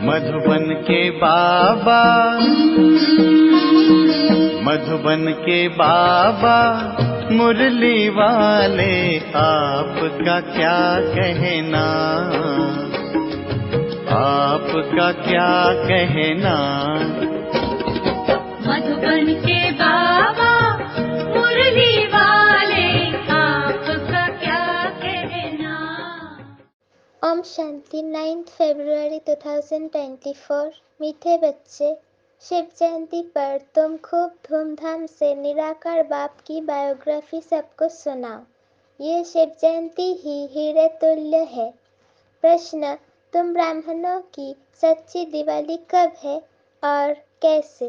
मधुबन के बाबा, मधुबन के बाबा मुरली वाले, आपका क्या कहना, आपका क्या कहना। मधुबन के बाबा मुरली वाले, आपका क्या कहना। ओम शांति। 9 फरवरी 2024। मीठे बच्चे, शिव जयंती पर तुम खूब धूमधाम से निराकार बाप की बायोग्राफी सबको सुनाओ। ये शिव जयंती ही हीरे तुल्य है। प्रश्न, तुम ब्राह्मणों की सच्ची दिवाली कब है और कैसे?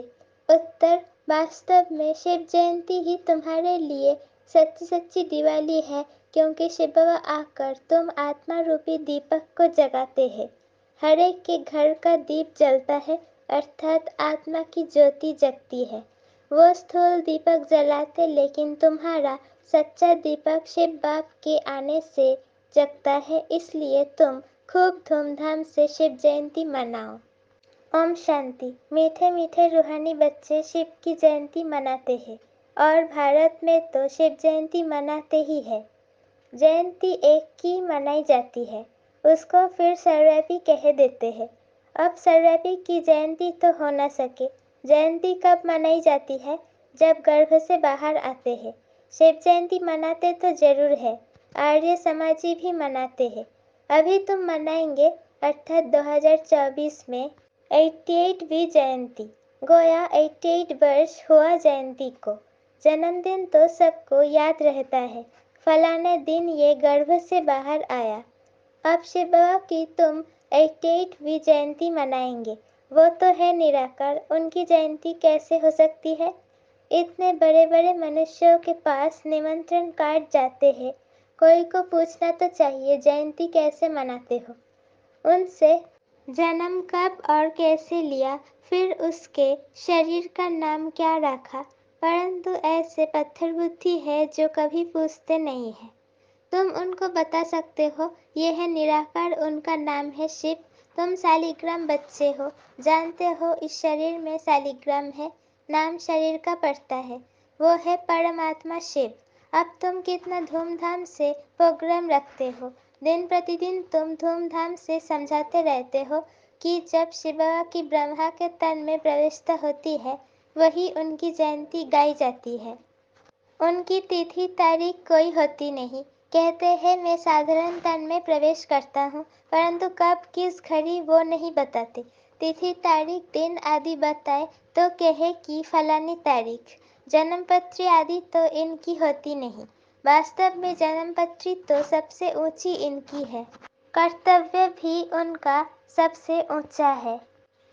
उत्तर, वास्तव में शिव जयंती ही तुम्हारे लिए सच्ची सच्ची दिवाली है, क्योंकि शिव बाबा आकर तुम आत्मा रूपी दीपक को जगाते हैं। हर एक के घर का दीप जलता है, अर्थात आत्मा की ज्योति जगती है। वो स्थूल दीपक जलाते, लेकिन तुम्हारा सच्चा दीपक शिव बाप के आने से जगता है, इसलिए तुम खूब धूमधाम से शिव जयंती मनाओ। ओम शांति। मीठे मीठे रूहानी बच्चे शिव की जयंती मनाते हैं, और भारत में तो शिव जयंती मनाते ही है। जयंती एक की मनाई जाती है, उसको फिर सर्वव्यापी कह देते हैं। अब सर्वव्यापी की जयंती तो हो न सके। जयंती कब मनाई जाती है? जब गर्भ से बाहर आते हैं। शिव जयंती मनाते तो जरूर है, आर्य समाजी भी मनाते हैं। अभी तुम मनाएंगे, अर्थात 2024 में 88वीं जयंती। गोया 88 वर्ष हुआ जयंती को। जन्मदिन तो सबको याद रहता है, फलाने दिन ये गर्भ से बाहर आया। अब शिव बाबा की तुम 88वीं जयंती मनाएंगे। वो तो है निराकार, उनकी जयंती कैसे हो सकती है? इतने बड़े बड़े मनुष्यों के पास निमंत्रण कार्ड जाते हैं, कोई को पूछना तो चाहिए जयंती कैसे मनाते हो। उनसे जन्म कब और कैसे लिया, फिर उसके शरीर का नाम क्या रखा, परंतु ऐसे पत्थर बुद्धि है जो कभी पूछते नहीं है। तुम उनको बता सकते हो, ये है निराकार, उनका नाम है शिव। तुम शालिग्राम बच्चे हो, जानते हो इस शरीर में शालिग्राम है, नाम शरीर का पड़ता है, वो है परमात्मा शिव। अब तुम कितना धूमधाम से प्रोग्राम रखते हो। दिन प्रतिदिन तुम धूमधाम से समझाते रहते हो कि जब शिव बाबा की ब्रह्मा के तन में प्रविष्टता होती है, वही उनकी जयंती गाई जाती है। उनकी तिथि तारीख कोई होती नहीं। कहते हैं मैं साधारण तन में प्रवेश करता हूँ, परंतु कब किस घड़ी वो नहीं बताते। तिथि तारीख दिन आदि बताए तो कहे कि फलानी तारीख। जन्मपत्री आदि तो इनकी होती नहीं। वास्तव में जन्मपत्री तो सबसे ऊंची इनकी है, कर्तव्य भी उनका सबसे ऊंचा है।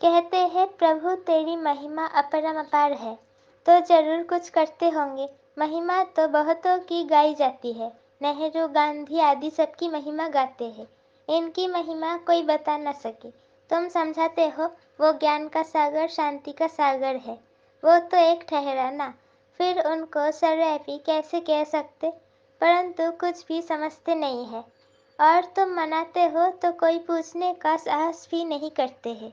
कहते हैं प्रभु तेरी महिमा अपरंपार है, तो जरूर कुछ करते होंगे। महिमा तो बहुतों की गाई जाती है, नेहरू गांधी आदि सबकी महिमा गाते हैं, इनकी महिमा कोई बता न सके। तुम समझाते हो वो ज्ञान का सागर शांति का सागर है, वो तो एक ठहरा ना, फिर उनको सर्वव्यापी कैसे कह सकते, परंतु कुछ भी समझते नहीं है। और तुम मनाते हो तो कोई पूछने का साहस भी नहीं करते हैं।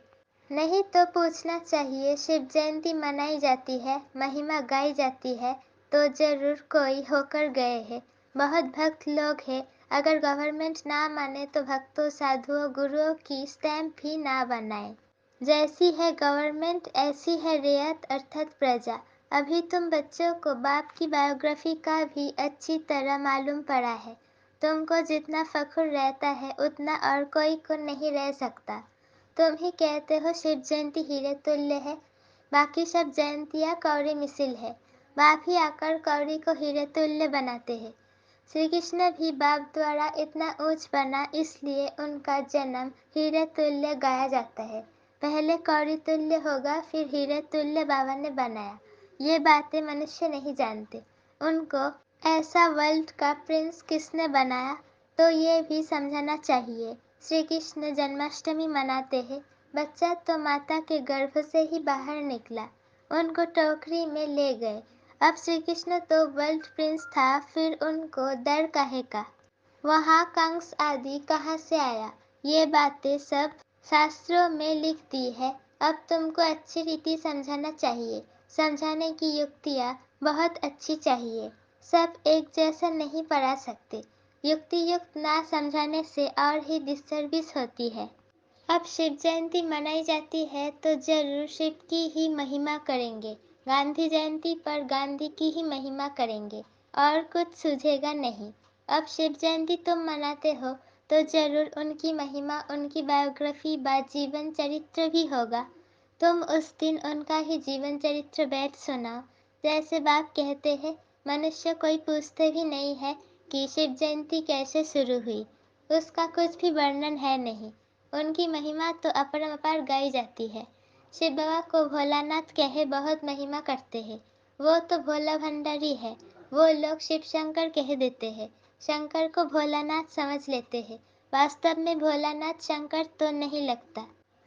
नहीं तो पूछना चाहिए, शिव जयंती मनाई जाती है, महिमा गाई जाती है, तो जरूर कोई होकर गए हैं। बहुत भक्त लोग हैं, अगर गवर्नमेंट ना माने तो भक्तों साधुओं गुरुओं की स्टैंप भी ना बनाए। जैसी है गवर्नमेंट ऐसी है रियायत अर्थात प्रजा। अभी तुम बच्चों को बाप की बायोग्राफी का भी अच्छी तरह मालूम पड़ा है। तुमको जितना फख्र रहता है उतना और कोई को नहीं रह सकता। तुम ही कहते हो शिव जयंती हीरे तुल्य है, बाकी सब जयंतियाँ कौड़ी मिसिल है। बाप ही आकर कौड़ी को हीरे तुल्य बनाते हैं। श्री कृष्ण भी बाप द्वारा इतना ऊंच बना, इसलिए उनका जन्म हीरे तुल्य गाया जाता है। पहले कौड़ी तुल्य होगा, फिर हीरे तुल्य बाबा ने बनाया। ये बातें मनुष्य नहीं जानते। उनको ऐसा वर्ल्ड का प्रिंस किसने बनाया, तो ये भी समझना चाहिए। श्री कृष्ण जन्माष्टमी मनाते हैं, बच्चा तो माता के गर्भ से ही बाहर निकला, उनको टोकरी में ले गए। अब श्री कृष्ण तो वर्ल्ड प्रिंस था, फिर उनको डर काहे का? वहाँ कंस आदि कहाँ से आया? ये बातें सब शास्त्रों में लिख दी है। अब तुमको अच्छी रीति समझाना चाहिए। समझाने की युक्तियाँ बहुत अच्छी चाहिए। सब एक जैसा नहीं पढ़ा सकते। युक्ति युक्त ना समझाने से और ही डिस्टर्बिस होती है। अब शिव जयंती मनाई जाती है तो जरूर शिव की ही महिमा करेंगे। गांधी जयंती पर गांधी की ही महिमा करेंगे और कुछ सूझेगा नहीं। अब शिव जयंती तुम मनाते हो तो जरूर उनकी महिमा, उनकी बायोग्राफी व जीवन चरित्र भी होगा। तुम उस दिन उनका ही जीवन चरित्र बैठ सुनाओ। जैसे बाप कहते हैं, मनुष्य कोई पूछते भी नहीं है कि शिव जयंती कैसे शुरू हुई। उसका कुछ भी वर्णन है नहीं। उनकी महिमा तो अपरंपार गाई जाती है। शिव बाबा को भोलानाथ कहे बहुत महिमा करते हैं। वो तो भोला भंडारी है। वो लोग शिव शंकर कह देते हैं। शंकर को भोलानाथ समझ लेते हैं। वास्तव में भोलानाथ शंकर तो नहीं लगता।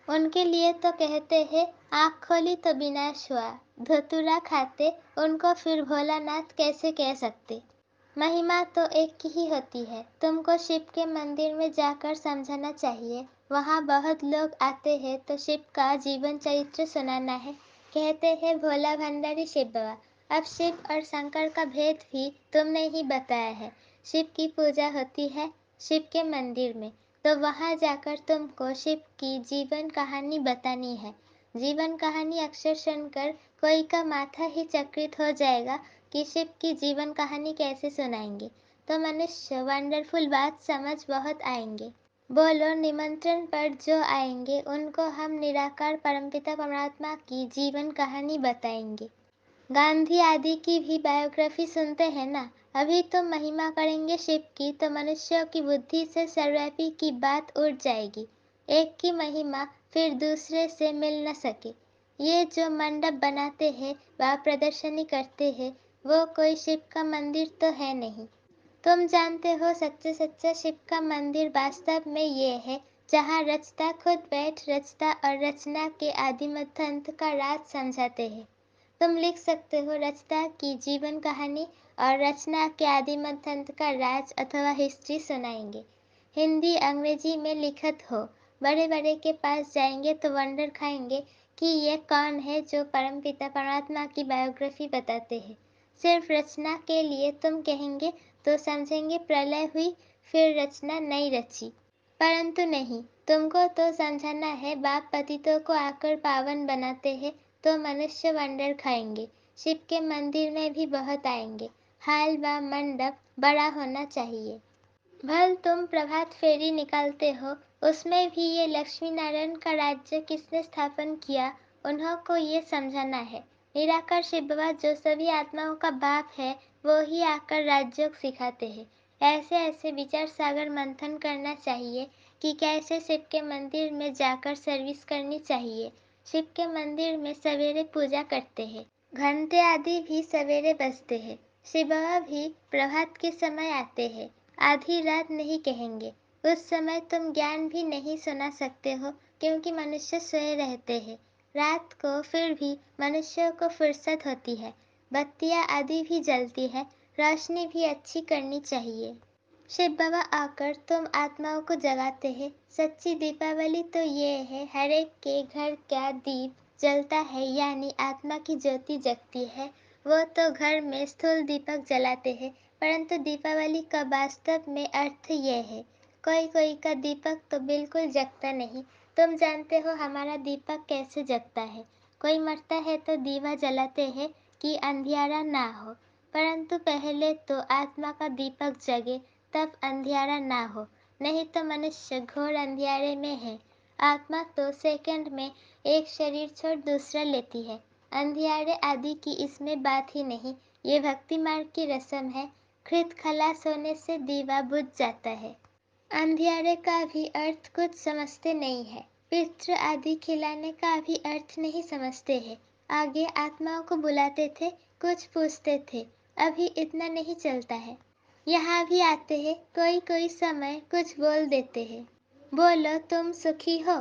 उनके लिए तो कहते हैं, आँख खोली तो विनाश हुआ। धतूरा खाते उनको फिर भोलानाथ कैसे कह सकते। महिमा तो एक ही होती है। तुमको शिव के मंदिर में जाकर समझाना चाहिए। वहाँ बहुत लोग आते हैं तो शिव का जीवन चरित्र सुनाना है। कहते हैं भोला भंडारी शिव बाबा। अब शिव और शंकर का भेद भी तुमने ही बताया है। शिव की पूजा होती है शिव के मंदिर में, तो वहाँ जाकर तुमको शिव की जीवन कहानी बतानी है। जीवन कहानी अक्षर सुनकर कोई का माथा ही चक्रित हो जाएगा कि शिव की जीवन कहानी कैसे सुनाएंगे, तो मनुष्य वंडरफुल बात समझ बहुत आएंगे। बोलो, निमंत्रण पर जो आएंगे उनको हम निराकार परमपिता परमात्मा की जीवन कहानी बताएंगे। गांधी आदि की भी बायोग्राफी सुनते हैं ना। अभी तो महिमा करेंगे शिव की तो मनुष्यों की बुद्धि से सर्वव्यापी की बात उड़ जाएगी। एक की महिमा फिर दूसरे से मिल न सके। ये जो मंडप बनाते हैं व प्रदर्शनी करते हैं, वो कोई शिव का मंदिर तो है नहीं। तुम जानते हो सच्चे सच्चा शिव का मंदिर वास्तव में ये है, जहाँ रचता खुद बैठ रचता और रचना के आदि मध्य अंत का राज समझाते हैं। तुम लिख सकते हो रचता की जीवन कहानी और रचना के आदि मध्य अंत का राज अथवा हिस्ट्री सुनाएंगे। हिंदी अंग्रेजी में लिखत हो। बड़े बड़े के पास जाएंगे तो वंडर खाएंगे कि ये कौन है जो परमपिता परमात्मा की बायोग्राफी बताते हैं। सिर्फ रचना के लिए तुम कहेंगे तो समझेंगे प्रलय हुई फिर रचना नहीं रची। परंतु नहीं, तुमको तो समझाना है बाप पतितों को आकर पावन बनाते हैं तो मनुष्य वंडर खाएंगे। शिव के मंदिर में भी बहुत आएंगे। हाल व मंडप बड़ा होना चाहिए। भल तुम प्रभात फेरी निकालते हो, उसमें भी ये लक्ष्मी नारायण का राज्य किसने स्थापन किया, उन्हों को ये समझाना है। निराकार शिव बाबा जो सभी आत्माओं का बाप है, वो ही आकर राजयोग सिखाते हैं। ऐसे ऐसे विचार सागर मंथन करना चाहिए कि कैसे शिव के मंदिर में जाकर सर्विस करनी चाहिए। शिव के मंदिर में सवेरे पूजा करते हैं। घंटे आदि भी सवेरे बजते हैं। शिव बाबा भी प्रभात के समय आते हैं। आधी रात नहीं कहेंगे। उस समय तुम ज्ञान भी नहीं सुना सकते हो क्योंकि मनुष्य सोए रहते हैं। रात को फिर भी मनुष्यों को फुर्सत होती है। बत्तियाँ आदि भी जलती है। रोशनी भी अच्छी करनी चाहिए। शिव बाबा आकर तुम आत्माओं को जगाते हैं। सच्ची दीपावली तो ये है, हर एक के घर का दीप जलता है, यानी आत्मा की ज्योति जगती है। वो तो घर में स्थूल दीपक जलाते हैं, परंतु दीपावली का वास्तव में अर्थ ये है। कोई कोई का दीपक तो बिल्कुल जगता नहीं। तुम जानते हो हमारा दीपक कैसे जगता है। कोई मरता है तो दीवा जलाते हैं कि अंधियारा ना हो, परंतु पहले तो आत्मा का दीपक जगे तब अंधियारा ना हो, नहीं तो मनुष्य घोर अंधियारे में है। आत्मा तो सेकंड में एक शरीर छोड़ दूसरा लेती है। अंधियारे आदि की इसमें बात ही नहीं। ये भक्ति मार्ग की रस्म है। घृत खलास होने से दीवा बुझ जाता है। अंधियारे का भी अर्थ कुछ समझते नहीं है। पितृ आदि खिलाने का भी अर्थ नहीं समझते हैं। आगे आत्माओं को बुलाते थे, कुछ पूछते थे, अभी इतना नहीं चलता है। यहाँ भी आते हैं, कोई कोई समय कुछ बोल देते हैं। बोलो तुम सुखी हो,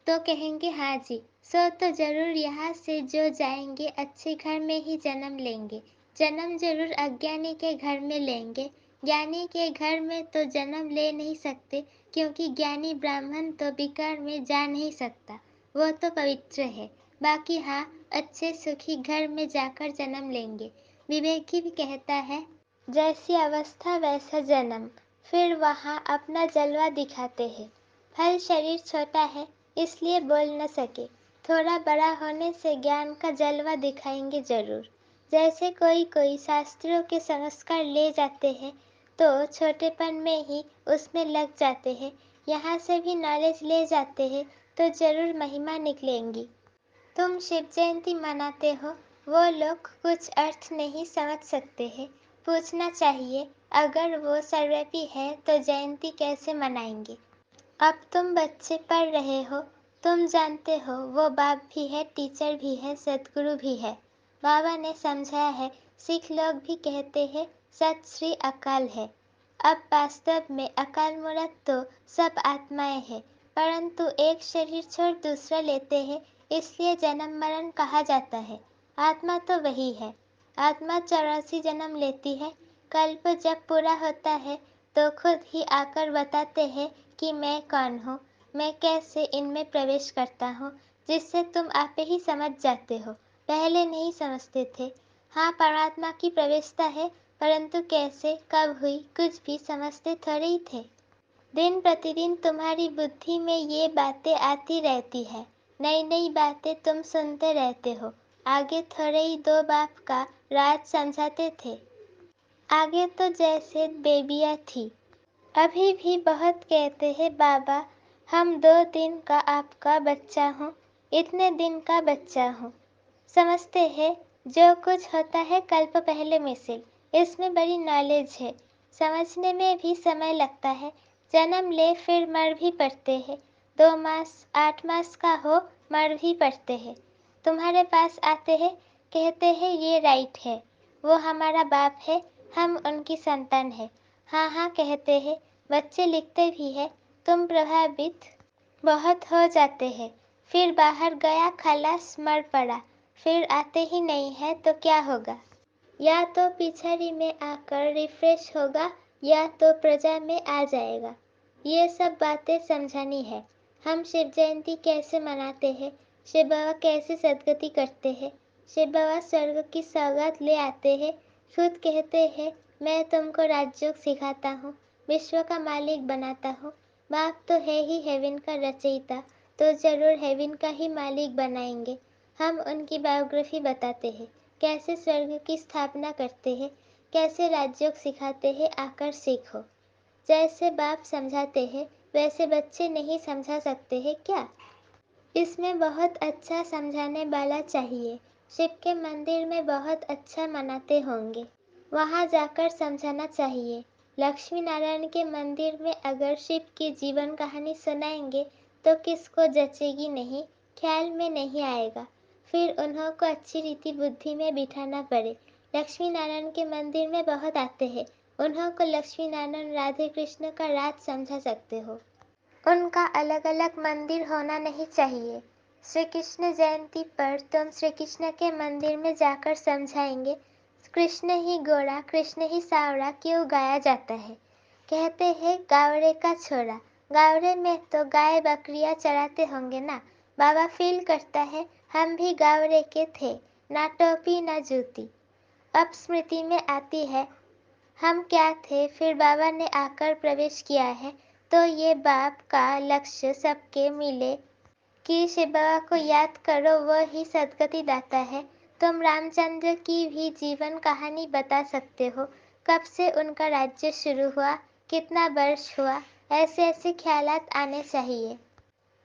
तो कहेंगे हाँ जी। सो तो जरूर यहाँ से जो जाएंगे अच्छे घर में ही जन्म लेंगे। जन्म जरूर अज्ञानी के घर में लेंगे, ज्ञानी के घर में तो जन्म ले नहीं सकते, क्योंकि ज्ञानी ब्राह्मण तो बिकार में जा नहीं सकता, वो तो पवित्र है। बाकी हाँ, अच्छे सुखी घर में जाकर जन्म लेंगे। विवेकी भी कहता है, जैसी अवस्था वैसा जन्म, फिर वहाँ अपना जलवा दिखाते हैं। फल शरीर छोटा है, इसलिए बोल न सके, थोड़ा बड़ा होने से ज्ञान का जलवा दिखाएंगे जरूर। जैसे कोई कोई शास्त्रों के संस्कार ले जाते हैं, तो छोटेपन में ही उसमें लग जाते हैं, यहाँ से भी नॉलेज ले जाते हैं, तो जरूर महिमा निकलेंगी। तुम शिव जयंती मनाते हो, वो लोग कुछ अर्थ नहीं समझ सकते हैं। पूछना चाहिए, अगर वो सर्वव्यापी है तो जयंती कैसे मनाएंगे। अब तुम बच्चे पढ़ रहे हो, तुम जानते हो वो बाप भी है, टीचर भी है, सदगुरु भी है। बाबा ने समझाया है, सिख लोग भी कहते हैं सत श्री अकाल है। अब वास्तव में अकाल मूर्त तो सब आत्माएं हैं, परंतु एक शरीर छोड़ दूसरा लेते हैं, इसलिए जन्म मरण कहा जाता है। आत्मा तो वही है। आत्मा 84 जन्म लेती है। कल्प जब पूरा होता है तो खुद ही आकर बताते हैं कि मैं कौन हूँ, मैं कैसे इनमें प्रवेश करता हूँ, जिससे तुम आप ही समझ जाते हो, पहले नहीं समझते थे। हाँ, परमात्मा की प्रवेशता है, परंतु कैसे कब हुई कुछ भी समझते थोड़े ही थे। दिन प्रतिदिन तुम्हारी बुद्धि में ये बातें आती रहती है, नई नई बातें तुम सुनते रहते हो। आगे थोड़े ही दो बाप का राज समझाते थे। आगे तो जैसे बेबियाँ थी। अभी भी बहुत कहते हैं, बाबा हम 2 दिन का आपका बच्चा हूँ, इतने दिन का बच्चा हूँ। समझते हैं जो कुछ होता है कल्प पहले में से, इसमें बड़ी नॉलेज है। समझने में भी समय लगता है। जन्म ले फिर मर भी पड़ते हैं। 2 मास 8 मास का हो मर भी पड़ते हैं। तुम्हारे पास आते हैं, कहते हैं ये राइट है, वो हमारा बाप है, हम उनकी संतान है। हाँ हाँ कहते हैं, बच्चे लिखते भी है। तुम प्रभावित बहुत हो जाते हैं। फिर बाहर गया खलास मर पड़ा, फिर आते ही नहीं है तो क्या होगा। या तो पिछड़ी में आकर रिफ्रेश होगा, या तो प्रजा में आ जाएगा। ये सब बातें समझानी है। हम शिव जयंती कैसे मनाते हैं, शिव बाबा कैसे सदगति करते हैं। शिव बाबा स्वर्ग की सौगात ले आते हैं, खुद कहते हैं मैं तुमको राजयोग सिखाता हूँ, विश्व का मालिक बनाता हूँ। बाप तो है ही हेवन का रचयिता, तो जरूर हेवन का ही मालिक बनाएंगे। हम उनकी बायोग्राफी बताते हैं, कैसे स्वर्ग की स्थापना करते हैं, कैसे राजयोग सिखाते हैं, आकर सीखो। जैसे बाप समझाते हैं वैसे बच्चे नहीं समझा सकते हैं क्या। इसमें बहुत अच्छा समझाने वाला चाहिए। शिव के मंदिर में बहुत अच्छा मनाते होंगे, वहाँ जाकर समझाना चाहिए। लक्ष्मी नारायण के मंदिर में अगर शिव की जीवन कहानी सुनाएंगे तो किसको जचेगी नहीं, ख्याल में नहीं आएगा। फिर उन्हों को अच्छी रीति बुद्धि में बिठाना पड़े। लक्ष्मी नारायण के मंदिर में बहुत आते हैं, उन्हों को लक्ष्मी नारायण राधे कृष्ण का राज समझा सकते हो। उनका अलग अलग मंदिर होना नहीं चाहिए। श्री कृष्ण जयंती पर तुम श्री कृष्ण के मंदिर में जाकर समझाएंगे कृष्ण ही गोरा कृष्ण ही सावड़ा क्यों गाया जाता है। कहते हैं गावड़े का छोरा, गावड़े में तो गाय बकरियां चराते होंगे ना। बाबा फील करता है हम भी गावड़े के थे, ना टोपी ना जूती। अब स्मृति में आती है हम क्या थे, फिर बाबा ने आकर प्रवेश किया है, तो ये बाप का लक्ष्य सबके मिले कि शिव बाबा को याद करो, वो ही सदगति दाता है। तुम रामचंद्र की भी जीवन कहानी बता सकते हो, कब से उनका राज्य शुरू हुआ, कितना वर्ष हुआ, ऐसे ऐसे ख्यालात आने चाहिए।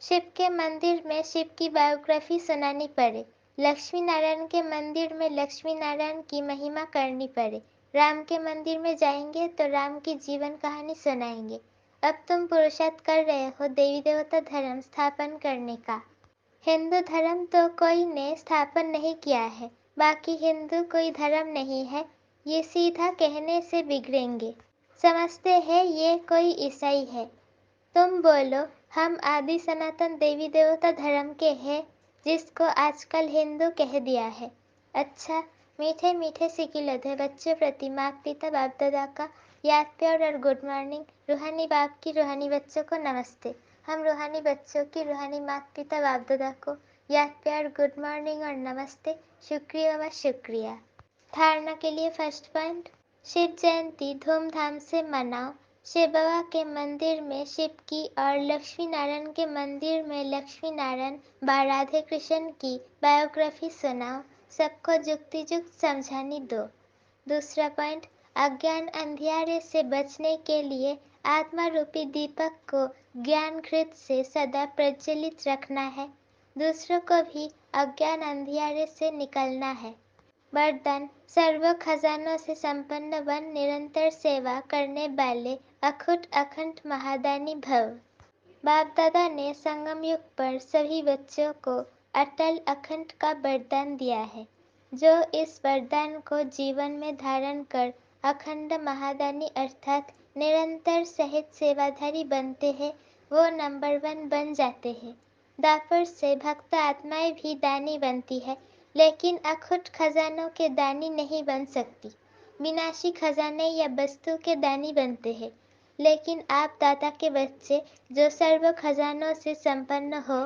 शिव के मंदिर में शिव की बायोग्राफी सुनानी पड़े। लक्ष्मी नारायण के मंदिर में लक्ष्मी नारायण की महिमा करनी पड़े। राम के मंदिर में जाएंगे तो राम की जीवन कहानी सुनाएंगे। अब तुम पुरुषार्थ कर रहे हो देवी देवता धर्म स्थापन करने का। हिंदू धर्म तो कोई ने स्थापन नहीं किया है, बाकी हिंदू कोई धर्म नहीं है, ये सीधा कहने से बिगड़ेंगे। समझते हैं ये कोई ईसाई है। तुम बोलो हम आदि सनातन देवी देवता धर्म के हैं, जिसको आजकल हिंदू कह दिया है। अच्छा, मीठे मीठे सिकिलत है बच्चों प्रति माँ पिता बाप दादा का याद प्यार और गुड मॉर्निंग। रूहानी बाप की रूहानी बच्चों को नमस्ते। हम रूहानी बच्चों की रूहानी माता पिता बाप दादा को याद प्यार, गुड मॉर्निंग और नमस्ते, शुक्रिया व शुक्रिया। धारणा के लिए फर्स्ट पॉइंट, शिव जयंती धूमधाम से मनाओ। शिव बाबा के मंदिर में शिव की और लक्ष्मी नारायण के मंदिर में लक्ष्मी नारायण व राधे कृष्ण की बायोग्राफी सुनाओ। सबको जुक्ति जुक्त समझानी दो। दूसरा पॉइंट, अज्ञान अंधियारे से बचने के लिए आत्मा रूपी दीपक को ज्ञान घृत से सदा प्रज्वलित रखना है। दूसरों को भी अज्ञान अंधियारे से निकलना है। वरदान, सर्व खजानों से संपन्न बन निरंतर सेवा करने वाले अखुट अखंड महादानी भव। बाप दादा ने संगम युग पर सभी बच्चों को अटल अखंड का वरदान दिया है। जो इस वरदान को जीवन में धारण कर अखंड महादानी अर्थात निरंतर सहित सेवाधारी बनते हैं, वो नंबर 1 बन जाते हैं। दापर से भक्त आत्माएं भी दानी बनती है, लेकिन अखुट खजानों के दानी नहीं बन सकती। विनाशी खजाने या वस्तु के दानी बनते हैं, लेकिन आप दाता के बच्चे जो सर्व खजानों से संपन्न हो,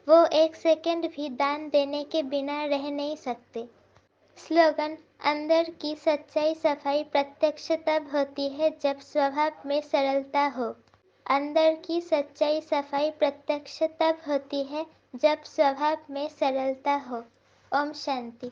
वो एक सेकंड भी दान देने के बिना रह नहीं सकते। स्लोगन, अंदर की सच्चाई सफाई प्रत्यक्ष तब होती है जब स्वभाव में सरलता हो। अंदर की सच्चाई सफाई प्रत्यक्ष तब होती है जब स्वभाव में सरलता हो। ओम शांति।